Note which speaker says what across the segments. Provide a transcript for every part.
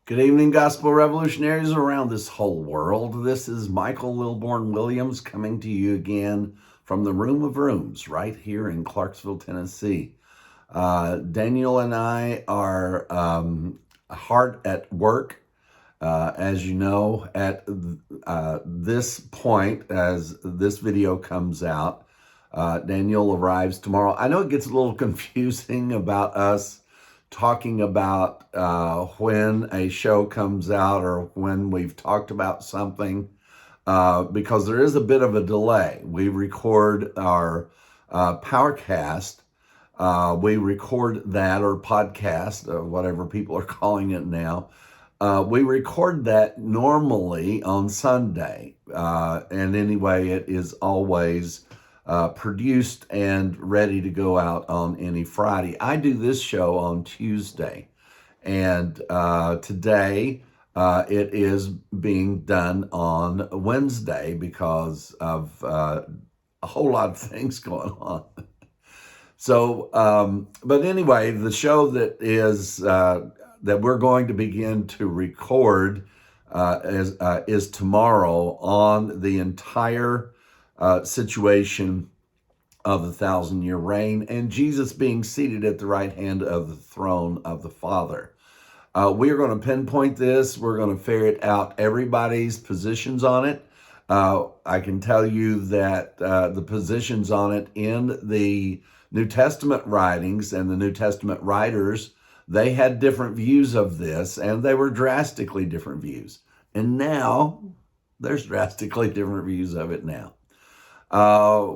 Speaker 1: Good evening, gospel revolutionaries around this whole world. This is Michel Lilborn Williams coming to you again from the Room of Rooms right here in Clarksville, Tennessee. Daniel and I are hard at work. As you know, at this point, as this video comes out, Daniel arrives tomorrow. I know it gets a little confusing about us talking about when a show comes out or when we've talked about something because there is a bit of a delay. We record our Powercast. We record that, or podcast, whatever people are calling it now. We record that normally on Sunday. And anyway, it is always produced and ready to go out on any Friday. I do this show on Tuesday, and today it is being done on Wednesday because of a whole lot of things going on. So, but anyway, the show that is that we're going to begin to record is tomorrow on the entire situation of the 1,000-year reign and Jesus being seated at the right hand of the throne of the Father. We are going to pinpoint this. We're going to ferret out everybody's positions on it. I can tell you that the positions on it in the New Testament writings and the New Testament writers, they had different views of this, and they were drastically different views. And now there's drastically different views of it now.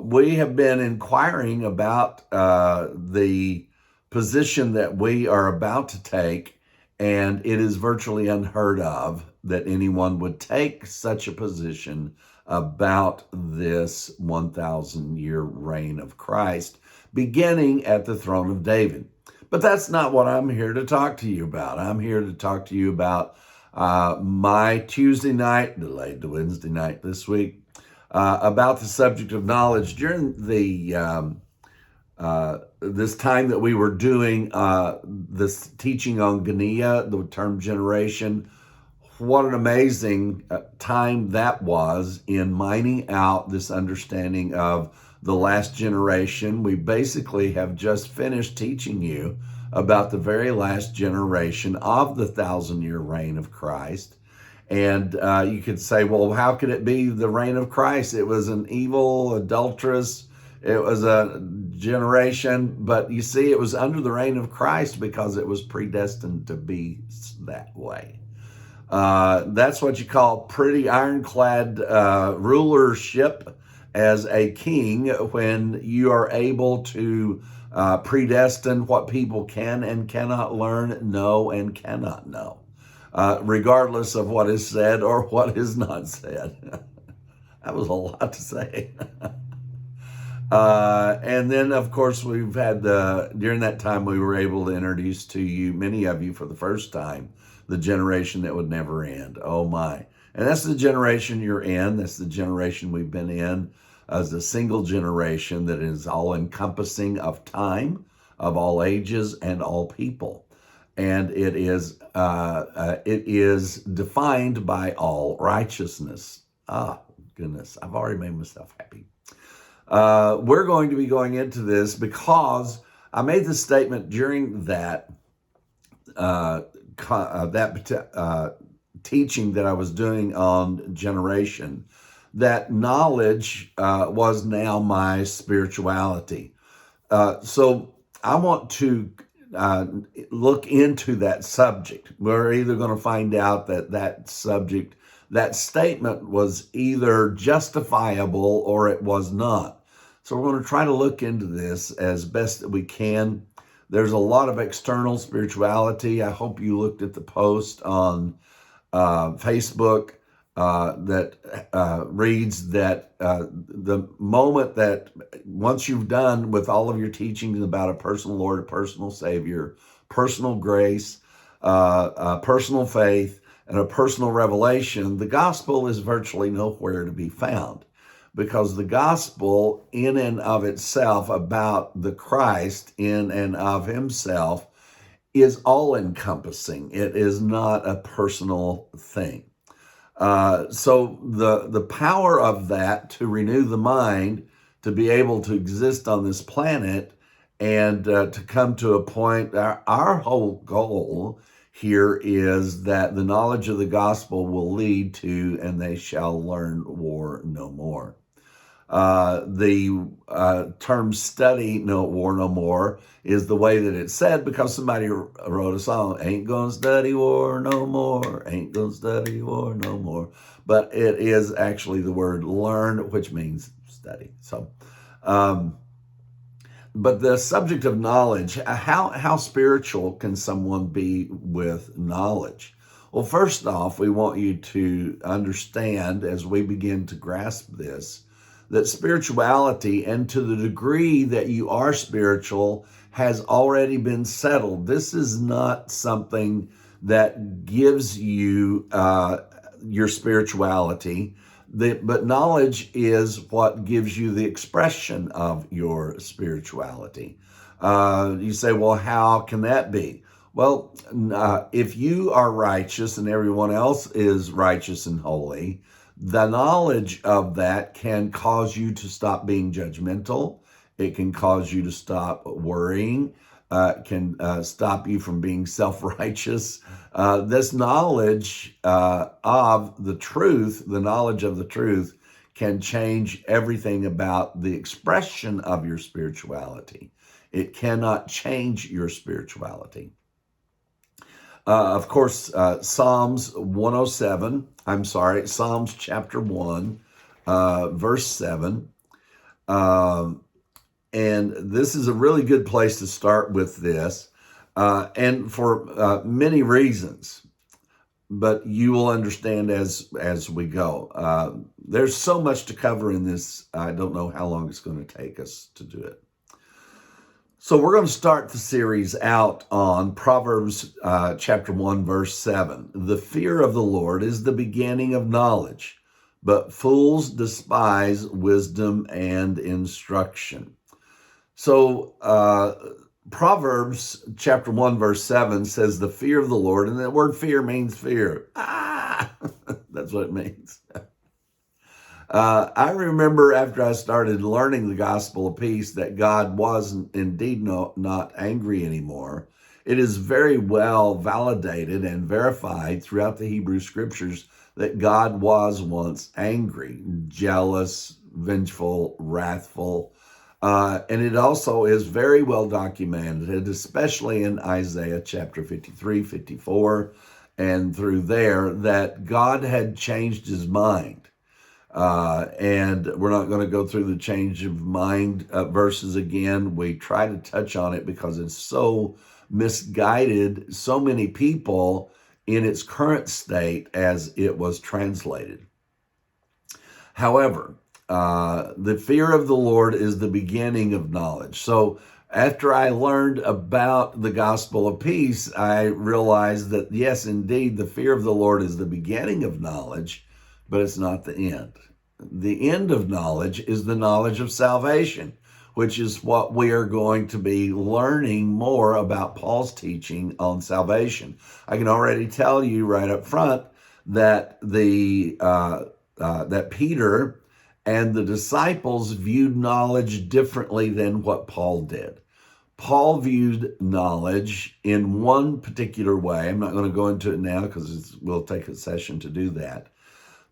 Speaker 1: We have been inquiring about the position that we are about to take, and it is virtually unheard of that anyone would take such a position about this 1,000-year reign of Christ, beginning at the throne of David. But that's not what I'm here to talk to you about. I'm here to talk to you about my Tuesday night, delayed to Wednesday night this week, about the subject of knowledge. During the this time that we were doing this teaching on Genia, the term generation, what an amazing time that was in mining out this understanding of the last generation. We basically have just finished teaching you about the very last generation of the 1,000-year reign of Christ. And you could say, well, how could it be the reign of Christ? It was an evil, adulterous, it was a generation. But you see, it was under the reign of Christ because it was predestined to be that way. That's what you call pretty ironclad rulership as a king, when you are able to predestine what people can and cannot learn, know and cannot know. Regardless of what is said or what is not said. That was a lot to say. And then, of course, we've had during that time, we were able to introduce to you, many of you for the first time, the generation that would never end. Oh my. And that's the generation you're in. That's the generation we've been in as a single generation that is all encompassing of time, of all ages and all people. And it is defined by all righteousness. Ah, goodness, I've already made myself happy. We're going to be going into this because I made this statement during that teaching that I was doing on generation, that knowledge was now my spirituality. So I want to look into that subject. We're either going to find out that subject, that statement was either justifiable or it was not. So we're going to try to look into this as best that we can. There's a lot of external spirituality. I hope you looked at the post on Facebook that reads that the moment that once you've done with all of your teachings about a personal Lord, a personal Savior, personal grace, personal faith, and a personal revelation, the gospel is virtually nowhere to be found, because the gospel in and of itself about the Christ in and of himself is all-encompassing. It is not a personal thing. So the power of that to renew the mind, to be able to exist on this planet, and to come to a point, our whole goal here is that the knowledge of the gospel will lead to, and they shall learn war no more. The term study no war no more is the way that it's said because somebody wrote a song, ain't gonna study war no more, ain't gonna study war no more. But it is actually the word learn, which means study. So, but the subject of knowledge, how spiritual can someone be with knowledge? Well, first off, we want you to understand as we begin to grasp this, that spirituality, and to the degree that you are spiritual, has already been settled. This is not something that gives you your spirituality, but knowledge is what gives you the expression of your spirituality. You say, well, how can that be? Well, if you are righteous and everyone else is righteous and holy, the knowledge of that can cause you to stop being judgmental. It can cause you to stop worrying. It can stop you from being self-righteous. This knowledge of the truth, the knowledge of the truth, can change everything about the expression of your spirituality. It cannot change your spirituality. Of course, Psalms chapter 1, verse 7. And this is a really good place to start with this, and for many reasons, but you will understand as we go. There's so much to cover in this. I don't know how long it's going to take us to do it. So we're going to start the series out on Proverbs chapter 1, verse 7. The fear of the Lord is the beginning of knowledge, but fools despise wisdom and instruction. So Proverbs chapter 1, verse 7 says the fear of the Lord, and that word fear means fear. That's what it means. I remember after I started learning the gospel of peace that God was indeed not angry anymore. It is very well validated and verified throughout the Hebrew scriptures that God was once angry, jealous, vengeful, wrathful. And it also is very well documented, especially in Isaiah chapter 53, 54, and through there, that God had changed his mind. And we're not going to go through the change of mind verses again. We try to touch on it because it's so misguided so many people in its current state as it was translated. However, the fear of the Lord is the beginning of knowledge. So after I learned about the gospel of peace, I realized that yes, indeed, the fear of the Lord is the beginning of knowledge, but it's not the end. The end of knowledge is the knowledge of salvation, which is what we are going to be learning more about Paul's teaching on salvation. I can already tell you right up front that that Peter and the disciples viewed knowledge differently than what Paul did. Paul viewed knowledge in one particular way. I'm not going to go into it now because we'll take a session to do that.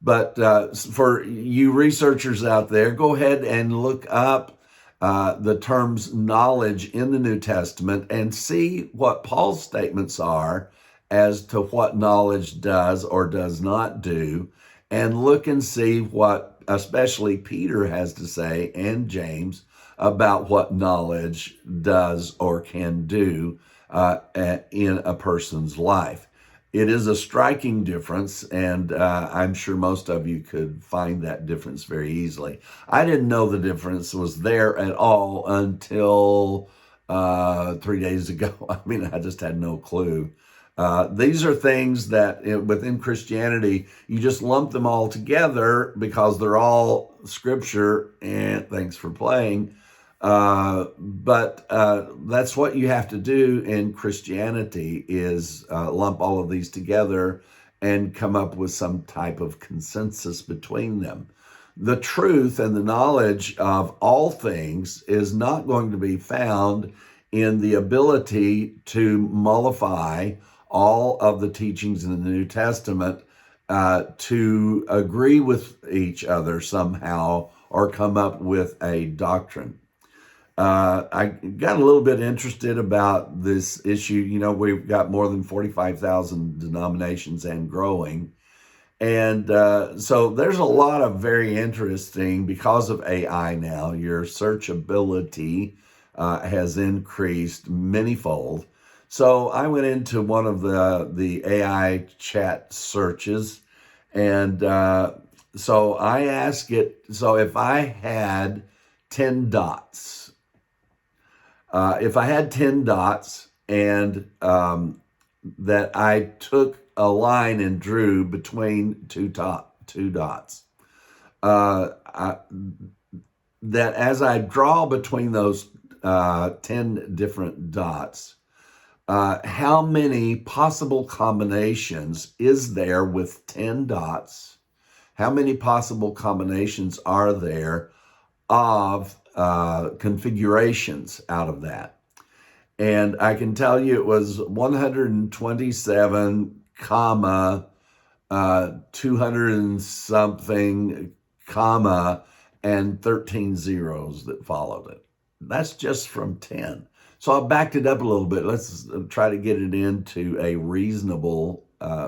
Speaker 1: But for you researchers out there, go ahead and look up the terms knowledge in the New Testament and see what Paul's statements are as to what knowledge does or does not do, and look and see what especially Peter has to say, and James, about what knowledge does or can do in a person's life. It is a striking difference, and I'm sure most of you could find that difference very easily. I didn't know the difference was there at all until 3 days ago. I mean, I just had no clue. These are things that within Christianity, you just lump them all together because they're all scripture, and thanks for playing. But that's what you have to do in Christianity is lump all of these together and come up with some type of consensus between them. The truth and the knowledge of all things is not going to be found in the ability to mollify all of the teachings in the New Testament to agree with each other somehow or come up with a doctrine. I got a little bit interested about this issue. You know, we've got more than 45,000 denominations and growing. And so there's a lot of very interesting, because of AI now, your searchability has increased manyfold. So I went into one of the AI chat searches, and so I asked it, so if I had 10 dots, and that I took a line and drew between two dots, that as I draw between those 10 different dots, how many possible combinations is there with 10 dots? How many possible combinations are there of configurations out of that? And I can tell you it was 127, 200 and something, and 13 zeros that followed it. That's just from 10. So I backed it up a little bit. Let's try to get it into a reasonable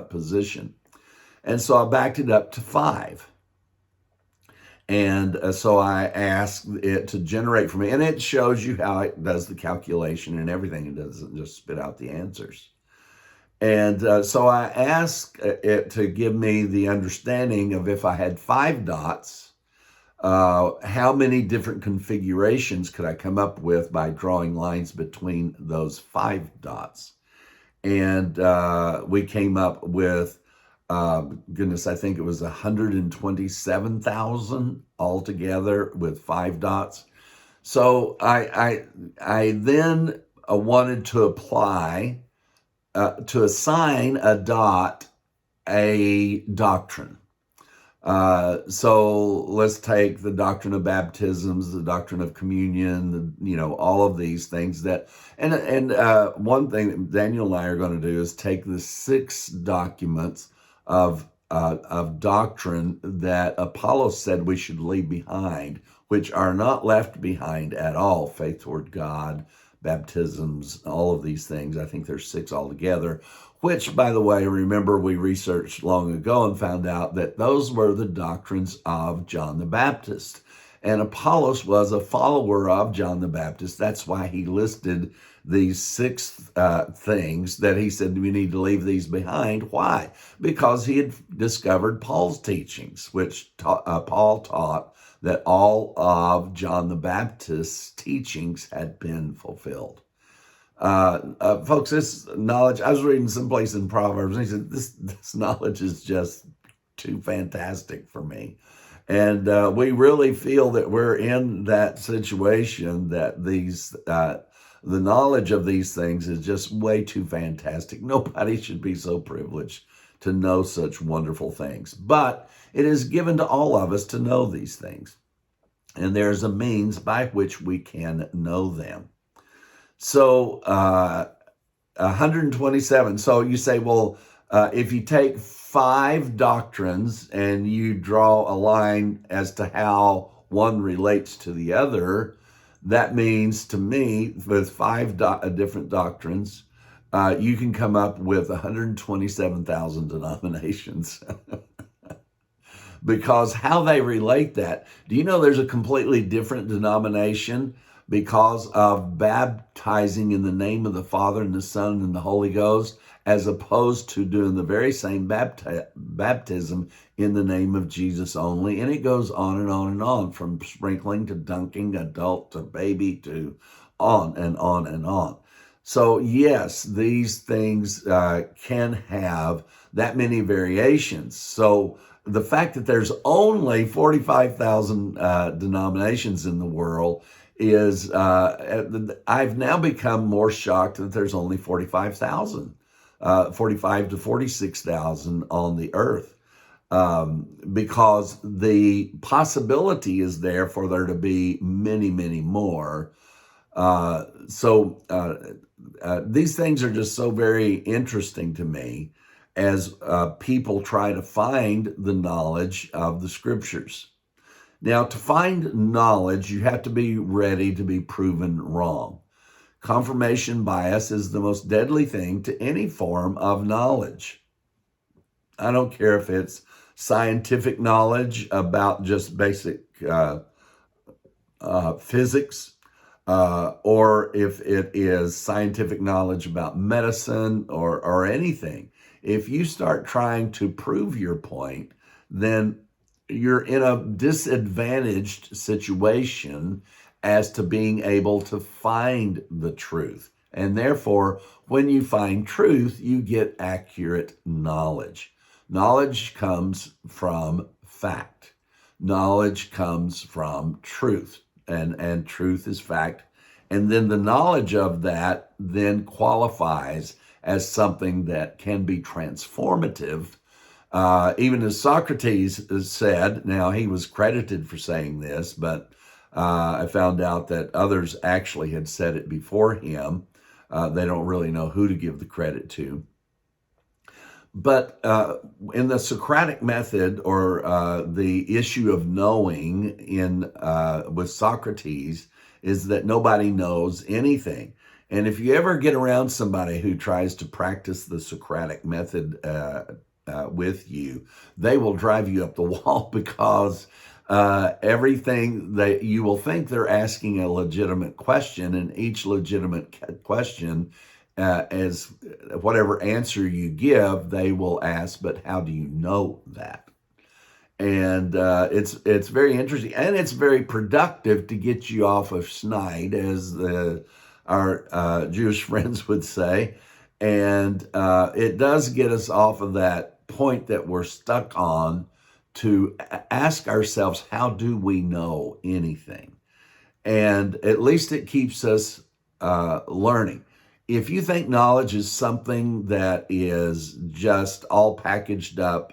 Speaker 1: position. And so I backed it up to 5. And so I asked it to generate for me, and it shows you how it does the calculation and everything. It doesn't just spit out the answers. And so I asked it to give me the understanding of, if I had 5 dots, how many different configurations could I come up with by drawing lines between those 5 dots? And we came up with, I think it was 127,000 altogether with 5 dots. So I then wanted to apply, to assign a dot a doctrine. So let's take the doctrine of baptisms, the doctrine of communion, all of these things that, and one thing that Daniel and I are going to do is take the 6 documents of doctrine that Apollos said we should leave behind, which are not left behind at all: faith toward God, baptisms, all of these things. I think there's 6 altogether, which, by the way, remember we researched long ago and found out that those were the doctrines of John the Baptist. And Apollos was a follower of John the Baptist. That's why he listed these 6 things that he said we need to leave these behind. Why? Because he had discovered Paul's teachings, which Paul taught that all of John the Baptist's teachings had been fulfilled. Folks, this knowledge, I was reading someplace in Proverbs, and he said, this knowledge is just too fantastic for me. And we really feel that we're in that situation, that the knowledge of these things is just way too fantastic. Nobody should be so privileged to know such wonderful things. But it is given to all of us to know these things. And there's a means by which we can know them. So 127. So you say, well, if you take 5 doctrines and you draw a line as to how one relates to the other, that means to me, with 5 different doctrines, you can come up with 127,000 denominations. Because how they relate that, do you know there's a completely different denomination because of baptizing in the name of the Father and the Son and the Holy Ghost, as opposed to doing the very same baptism in the name of Jesus only? And it goes on and on and on, from sprinkling to dunking, adult to baby, to on and on and on. So yes, these things can have that many variations. So the fact that there's only 45,000 denominations in the world is I've now become more shocked that there's only 45,000, 45 to 46,000 on the earth, because the possibility is there for there to be many, many more. These things are just so very interesting to me as people try to find the knowledge of the scriptures. Now, to find knowledge, you have to be ready to be proven wrong. Confirmation bias is the most deadly thing to any form of knowledge. I don't care if it's scientific knowledge about just basic physics, or if it is scientific knowledge about medicine or anything. If you start trying to prove your point, then you're in a disadvantaged situation as to being able to find the truth. And therefore, when you find truth, you get accurate knowledge. Knowledge comes from fact. Knowledge comes from truth, and truth is fact. And then the knowledge of that then qualifies as something that can be transformative. Even as Socrates said, now he was credited for saying this, but I found out that others actually had said it before him. They don't really know who to give the credit to. But in the Socratic method, or the issue of knowing with Socrates, is that nobody knows anything. And if you ever get around somebody who tries to practice the Socratic method with you, they will drive you up the wall, because everything that you will think they're asking a legitimate question, and each legitimate question, as whatever answer you give, they will ask, but how do you know that? And it's very interesting, and it's very productive to get you off of schneid, as our Jewish friends would say. And it does get us off of that point that we're stuck on, to ask ourselves, how do we know anything? And at least it keeps us learning. If you think knowledge is something that is just all packaged up,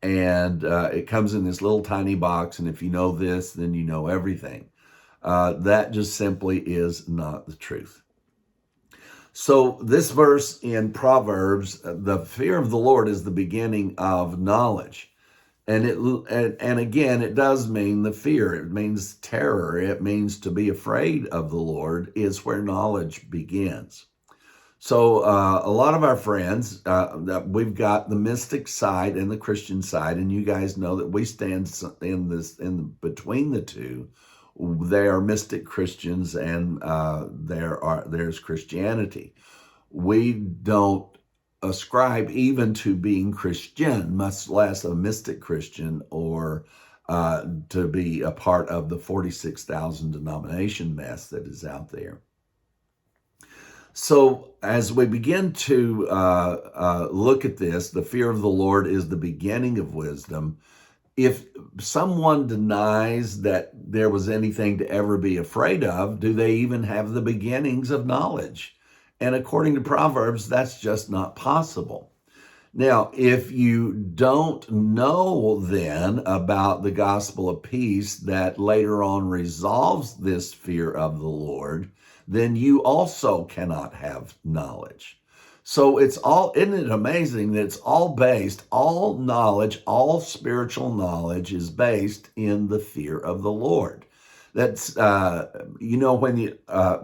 Speaker 1: and it comes in this little tiny box, and if you know this, then you know everything, that just simply is not the truth. So this verse in Proverbs, the fear of the Lord is the beginning of knowledge. And again, it does mean the fear. It means terror. It means to be afraid of the Lord is where knowledge begins. So a lot of our friends, that we've got the mystic side and the Christian side, and you guys know that we stand in between the two. They are mystic Christians, and there's Christianity. We don't ascribe even to being Christian, much less a mystic Christian, or to be a part of the 46,000 denomination mess that is out there. So as we begin to look at this, the fear of the Lord is the beginning of wisdom. If someone denies that there was anything to ever be afraid of, do they even have the beginnings of knowledge? And according to Proverbs, that's just not possible. Now, if you don't know then about the gospel of peace that later on resolves this fear of the Lord, then you also cannot have knowledge. So isn't it amazing that it's all knowledge, all spiritual knowledge is based in the fear of the Lord. That's, when you,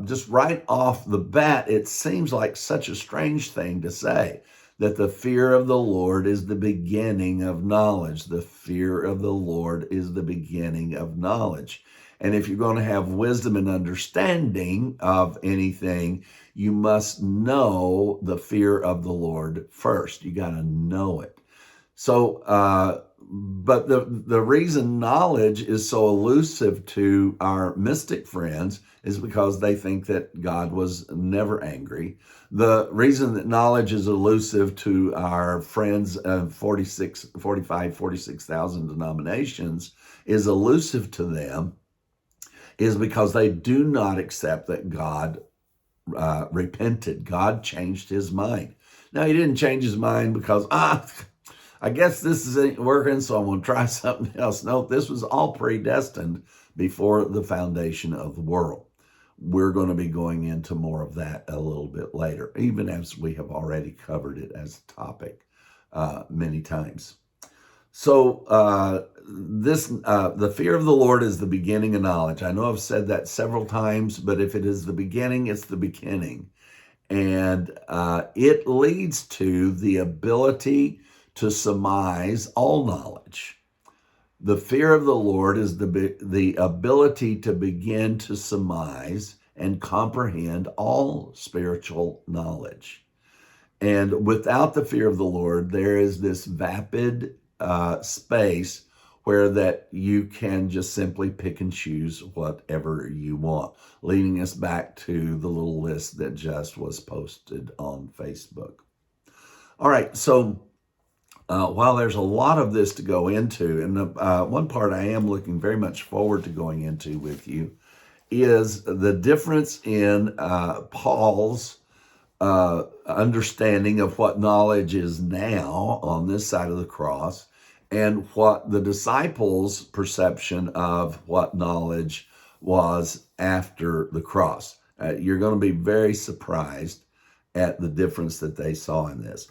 Speaker 1: just right off the bat, it seems like such a strange thing to say, that the fear of the Lord is the beginning of knowledge. The fear of the Lord is the beginning of knowledge. And if you're going to have wisdom and understanding of anything, you must know the fear of the Lord first. You got to know it. So, but the reason knowledge is so elusive to our mystic friends is because they think that God was never angry. The reason that knowledge is elusive to our friends of 46,000 denominations is elusive to them is because they do not accept that God repented. God changed his mind. Now, he didn't change his mind because, I guess this isn't working, so I'm going to try something else. No, this was all predestined before the foundation of the world. We're going to be going into more of that a little bit later, even as we have already covered it as a topic many times. So the fear of the Lord is the beginning of knowledge. I know I've said that several times, but if it is the beginning, it's the beginning. And it leads to the ability to surmise all knowledge. The fear of the Lord is the ability to begin to surmise and comprehend all spiritual knowledge. And without the fear of the Lord, there is this vapid space where that you can just simply pick and choose whatever you want, leading us back to the little list that just was posted on Facebook. All right, so while there's a lot of this to go into, and one part I am looking very much forward to going into with you is the difference in Paul's understanding of what knowledge is now on this side of the cross and what the disciples' perception of what knowledge was after the cross. You're going to be very surprised at the difference that they saw in this.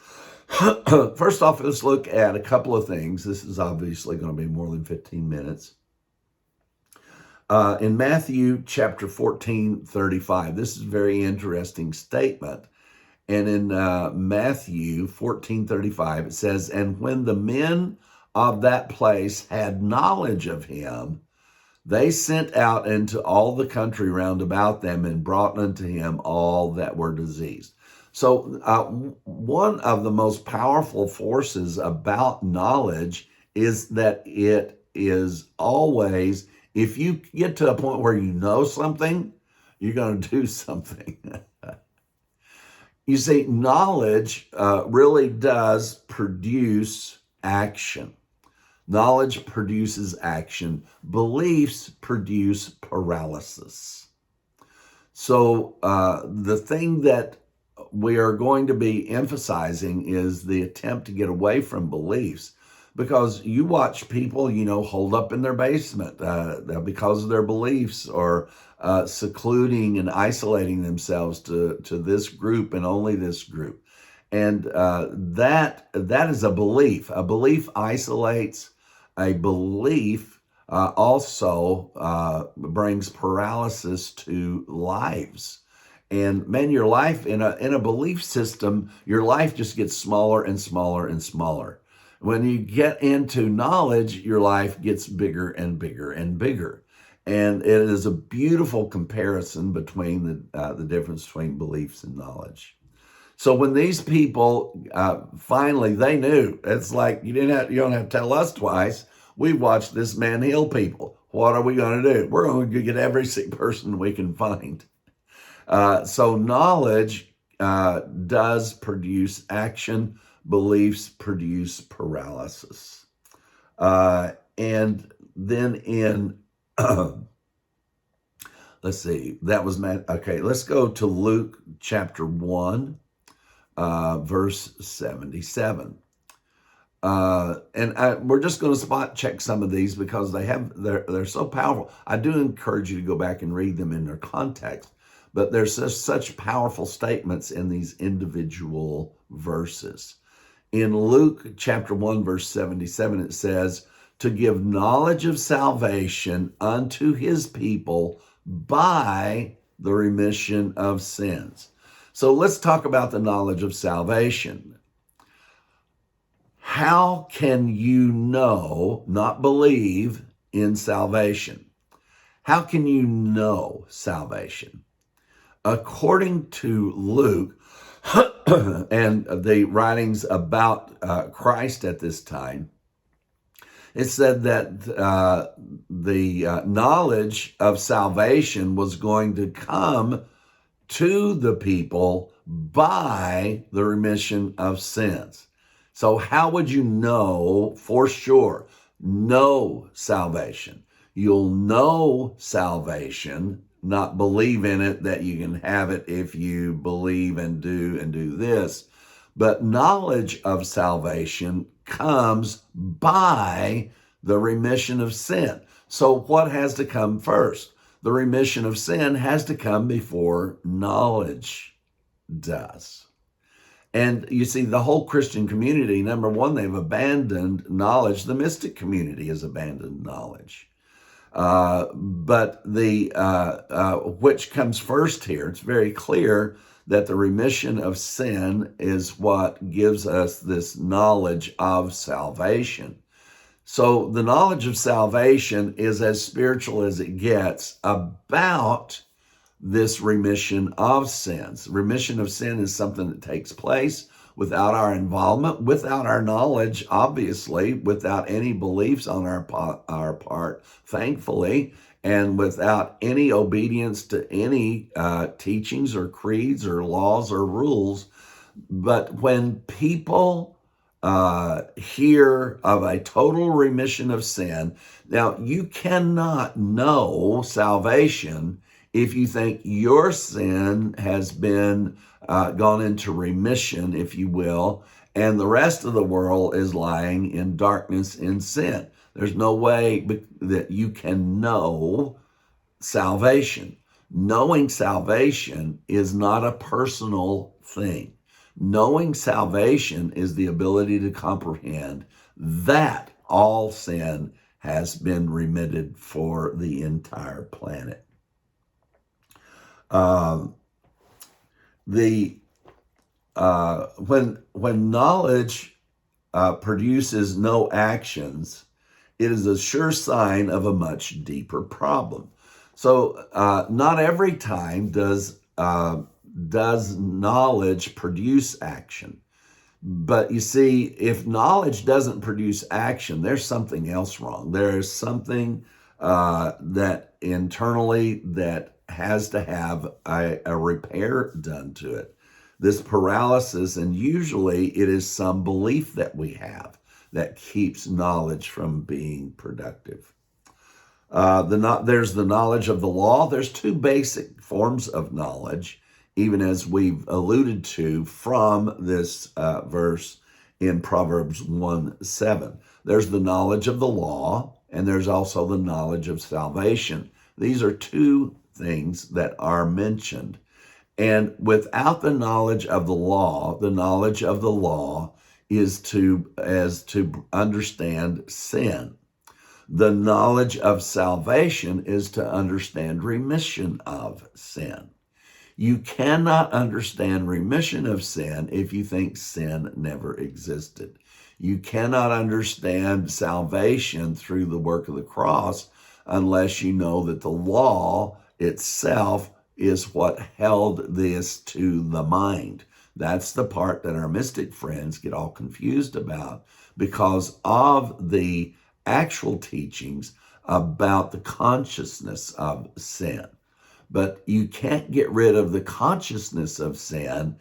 Speaker 1: First off, let's look at a couple of things. This is obviously going to be more than 15 minutes. In Matthew chapter 14:35, this is a very interesting statement. And in Matthew 14:35, it says, "And when the men of that place had knowledge of him, they sent out into all the country round about them and brought unto him all that were diseased." So one of the most powerful forces about knowledge is that it is always, if you get to a point where you know something, you're going to do something. You see, knowledge really does produce action. Knowledge produces action. Beliefs produce paralysis. So the thing that we are going to be emphasizing is the attempt to get away from beliefs, because you watch people, hold up in their basement because of their beliefs, or secluding and isolating themselves to this group and only this group. And that is a belief. A belief isolates. A belief also brings paralysis to lives. And man, your life in a belief system, your life just gets smaller and smaller and smaller. When you get into knowledge, your life gets bigger and bigger and bigger. And it is a beautiful comparison between the difference between beliefs and knowledge. So when these people finally, they knew. It's like you don't have to tell us twice. We watched this man heal people. What are we going to do? We're going to get every sick person we can find. So knowledge does produce action. Beliefs produce paralysis. And then in, let's see, that was, okay, let's go to Luke chapter 1, verse 77. And we're just going to spot check some of these because they're so powerful. I do encourage you to go back and read them in their context, but there's just such powerful statements in these individual verses. In Luke chapter 1, verse 77, it says, "To give knowledge of salvation unto his people by the remission of sins." So let's talk about the knowledge of salvation. How can you know, not believe in salvation? How can you know salvation? According to Luke and the writings about Christ at this time, it said that the knowledge of salvation was going to come to the people by the remission of sins. So how would you know for sure? Know salvation. You'll know salvation, not believe in it, that you can have it if you believe and do this. But knowledge of salvation comes by the remission of sin. So what has to come first? The remission of sin has to come before knowledge does. And you see, the whole Christian community, number one, they've abandoned knowledge. The mystic community has abandoned knowledge. But which comes first here? It's very clear that the remission of sin is what gives us this knowledge of salvation. So the knowledge of salvation is as spiritual as it gets about this remission of sins. Remission of sin is something that takes place without our involvement, without our knowledge, obviously, without any beliefs on our part, thankfully, and without any obedience to any teachings or creeds or laws or rules. But when people hear of a total remission of sin, now you cannot know salvation if you think your sin has been gone into remission, if you will, and the rest of the world is lying in darkness in sin. There's no way that you can know salvation. Knowing salvation is not a personal thing. Knowing salvation is the ability to comprehend that all sin has been remitted for the entire planet. When knowledge produces no actions, it is a sure sign of a much deeper problem. So not every time does knowledge produce action. But you see, if knowledge doesn't produce action, there's something else wrong. There is something that internally that has to have a repair done to it. This paralysis, and usually it is some belief that we have that keeps knowledge from being productive. There's the knowledge of the law. There's two basic forms of knowledge, even as we've alluded to from this verse in Proverbs 1:7. There's the knowledge of the law, and there's also the knowledge of salvation. These are two things that are mentioned. And without the knowledge of the law is to understand sin. The knowledge of salvation is to understand remission of sin. You cannot understand remission of sin if you think sin never existed. You cannot understand salvation through the work of the cross unless you know that the law itself is what held this to the mind. That's the part that our mystic friends get all confused about because of the actual teachings about the consciousness of sin. But you can't get rid of the consciousness of sin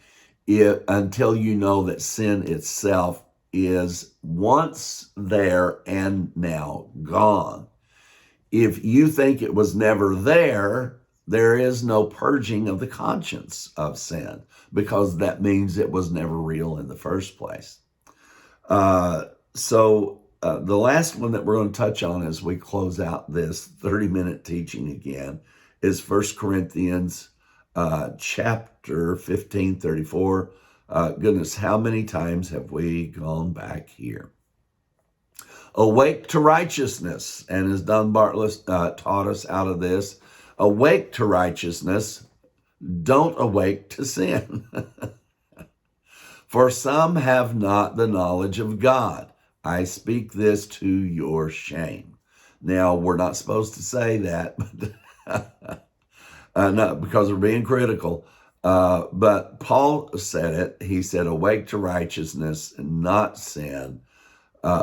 Speaker 1: until you know that sin itself is once there and now gone. If you think it was never there, there is no purging of the conscience of sin because that means it was never real in the first place. So the last one that we're going to touch on as we close out this 30-minute teaching again is 1 Corinthians chapter 15:34. Goodness, how many times have we gone back here? Awake to righteousness, and as Don Bartlett taught us out of this, awake to righteousness, don't awake to sin. For some have not the knowledge of God. I speak this to your shame. Now, we're not supposed to say that, but not because we're being critical. But Paul said it. He said, awake to righteousness and not sin,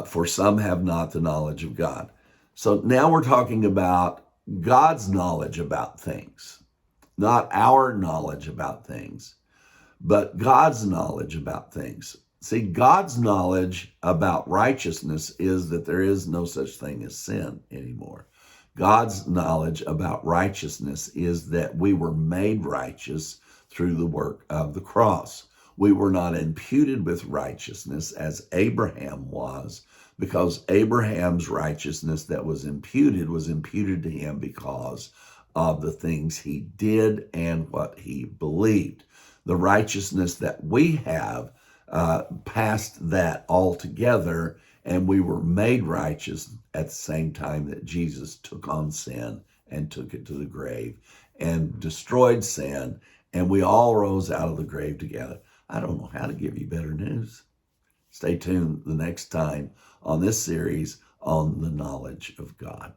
Speaker 1: for some have not the knowledge of God. So now we're talking about God's knowledge about things, not our knowledge about things, but God's knowledge about things. See, God's knowledge about righteousness is that there is no such thing as sin anymore. God's knowledge about righteousness is that we were made righteous through the work of the cross. We were not imputed with righteousness as Abraham was, because Abraham's righteousness that was imputed to him because of the things he did and what he believed. The righteousness that we have passed that altogether, and we were made righteous at the same time that Jesus took on sin and took it to the grave and destroyed sin, and we all rose out of the grave together. I don't know how to give you better news. Stay tuned the next time on this series on the knowledge of God.